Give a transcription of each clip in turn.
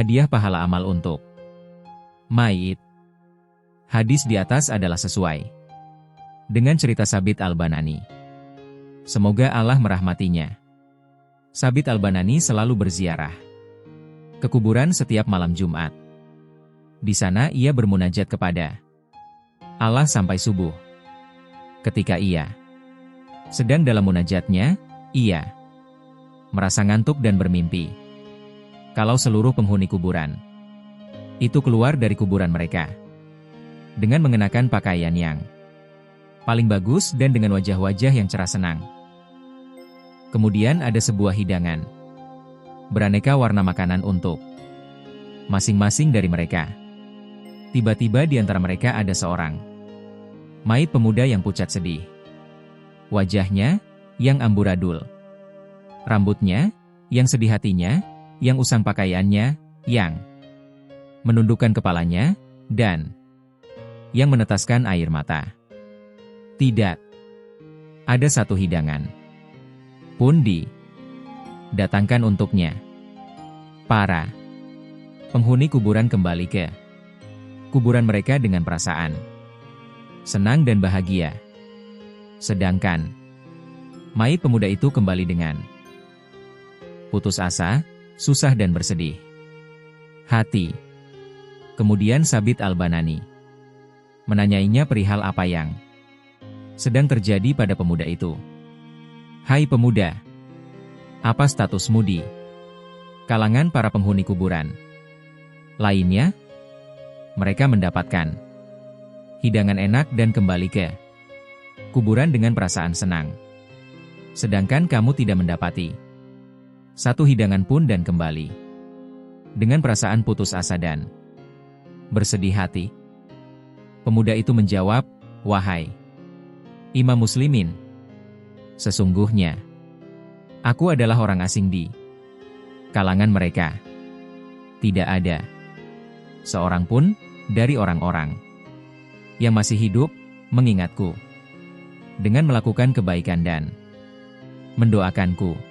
Hadiah pahala amal untuk mayit. Hadis di atas adalah sesuai dengan cerita Sabit Al-Banani. Semoga Allah merahmatinya. Sabit Al-Banani selalu berziarah ke kuburan setiap malam Jumat. Di sana ia bermunajat kepada Allah sampai subuh. Ketika ia sedang dalam munajatnya, ia merasa ngantuk dan bermimpi kalau seluruh penghuni kuburan itu keluar dari kuburan mereka dengan mengenakan pakaian yang paling bagus dan dengan wajah-wajah yang cerah senang. Kemudian ada sebuah hidangan beraneka warna makanan untuk masing-masing dari mereka. Tiba-tiba di antara mereka ada seorang mayit pemuda yang pucat sedih. Wajahnya yang amburadul, rambutnya yang sedih, hatinya yang usang, pakaiannya yang menundukkan kepalanya, dan yang menetaskan air mata. Tidak ada satu hidangan pun didatangkan untuknya. Para penghuni kuburan kembali ke kuburan mereka dengan perasaan senang dan bahagia. Sedangkan mayit pemuda itu kembali dengan putus asa, susah dan bersedih hati. Kemudian Sabit Al-Banani menanyainya perihal apa yang sedang terjadi pada pemuda itu. Hai pemuda, apa statusmu di kalangan para penghuni kuburan lainnya? Mereka mendapatkan hidangan enak dan kembali ke kuburan dengan perasaan senang. Sedangkan kamu tidak mendapati satu hidangan pun dan kembali dengan perasaan putus asa dan bersedih hati. Pemuda itu menjawab, wahai Imam Muslimin, sesungguhnya aku adalah orang asing di kalangan mereka. Tidak ada seorang pun dari orang-orang yang masih hidup mengingatku dengan melakukan kebaikan dan mendoakanku.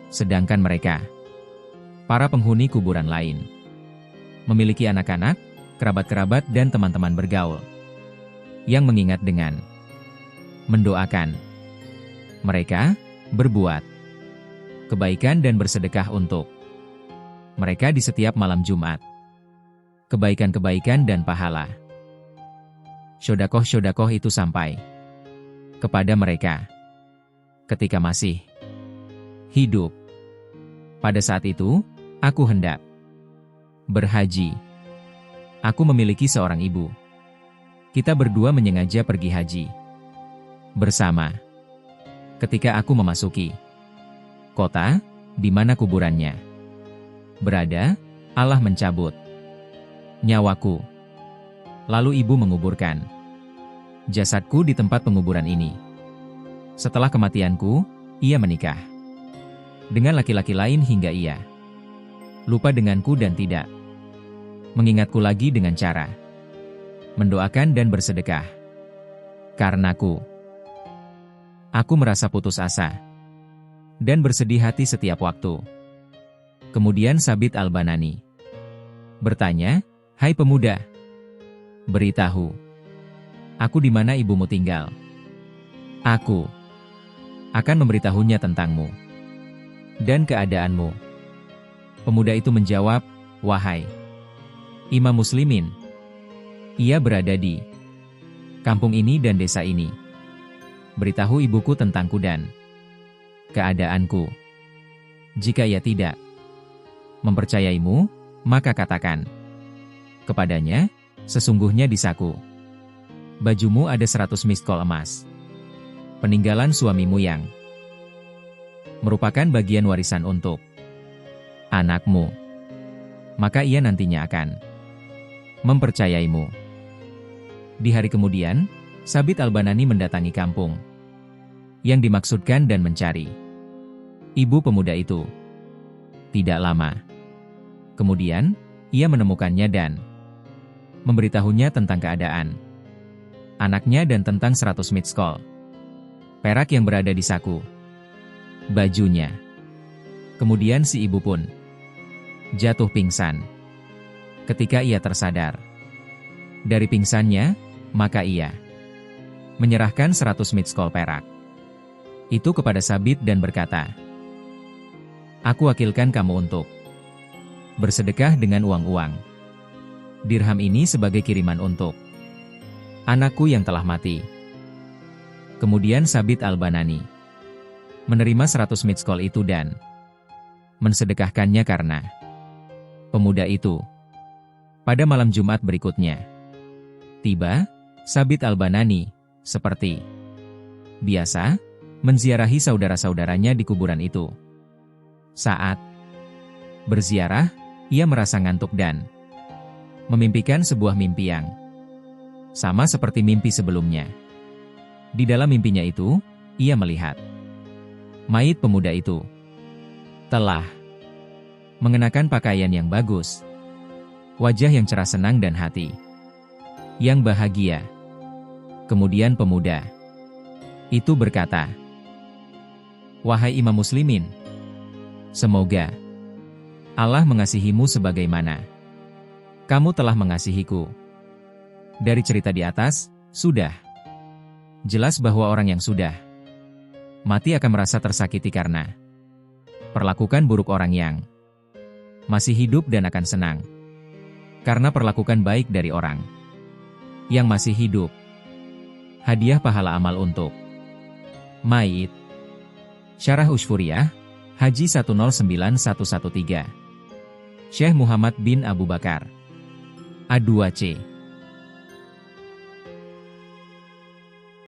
Sedangkan mereka, para penghuni kuburan lain, memiliki anak-anak, kerabat-kerabat dan teman-teman bergaul yang mengingat dengan mendoakan. Mereka berbuat kebaikan dan bersedekah untuk mereka di setiap malam Jumat. Kebaikan-kebaikan dan pahala syodakoh-syodakoh itu sampai kepada mereka ketika masih hidup. Pada saat itu, aku hendak berhaji. Aku memiliki seorang ibu. Kita berdua menyengaja pergi haji bersama. Ketika aku memasuki kota di mana kuburannya berada, Allah mencabut nyawaku. Lalu ibu menguburkan jasadku di tempat penguburan ini. Setelah kematianku, ia menikah dengan laki-laki lain hingga ia lupa denganku dan tidak mengingatku lagi dengan cara mendoakan dan bersedekah. Karenaku, aku merasa putus asa dan bersedih hati setiap waktu. Kemudian Sabit Al-Banani bertanya, hai pemuda, beritahu aku di mana ibumu tinggal. Aku akan memberitahunya tentangmu dan keadaanmu. Pemuda itu menjawab, wahai Imam Muslimin, ia berada di kampung ini dan desa ini. Beritahu ibuku tentangku dan keadaanku. Jika ia tidak mempercayaimu, maka katakan kepadanya, sesungguhnya di saku bajumu ada 100 miskol emas, peninggalan suamimu yang merupakan bagian warisan untuk anakmu. Maka ia nantinya akan mempercayaimu. Di hari kemudian, Sabit Al-Banani mendatangi kampung yang dimaksudkan dan mencari ibu pemuda itu. Tidak lama kemudian, ia menemukannya dan memberitahunya tentang keadaan anaknya dan tentang 100 miskol perak yang berada di saku bajunya. Kemudian si ibu pun jatuh pingsan. Ketika ia tersadar dari pingsannya, maka ia menyerahkan 100 mitskol perak itu kepada Sabit dan berkata, "Aku wakilkan kamu untuk bersedekah dengan uang-uang dirham ini sebagai kiriman untuk anakku yang telah mati." Kemudian Sabit Al-Banani menerima 100 mitskol itu dan mensedekahkannya karena pemuda itu. Pada malam Jumat berikutnya, tiba Sabit Al-Banani seperti biasa menziarahi saudara-saudaranya di kuburan itu. Saat berziarah, ia merasa ngantuk dan memimpikan sebuah mimpi yang sama seperti mimpi sebelumnya. Di dalam mimpinya itu, ia melihat mayit pemuda itu telah mengenakan pakaian yang bagus, wajah yang cerah senang dan hati yang bahagia. Kemudian pemuda itu berkata, "Wahai Imam Muslimin, semoga Allah mengasihimu sebagaimana kamu telah mengasihiku." Dari cerita di atas, sudah jelas bahwa orang yang sudah mati akan merasa tersakiti karena perlakukan buruk orang yang masih hidup dan akan senang karena perlakukan baik dari orang yang masih hidup. Hadiah pahala amal untuk mayit. Syarah Ushfuriyah, Haji 109113. Syekh Muhammad bin Abu Bakar A2C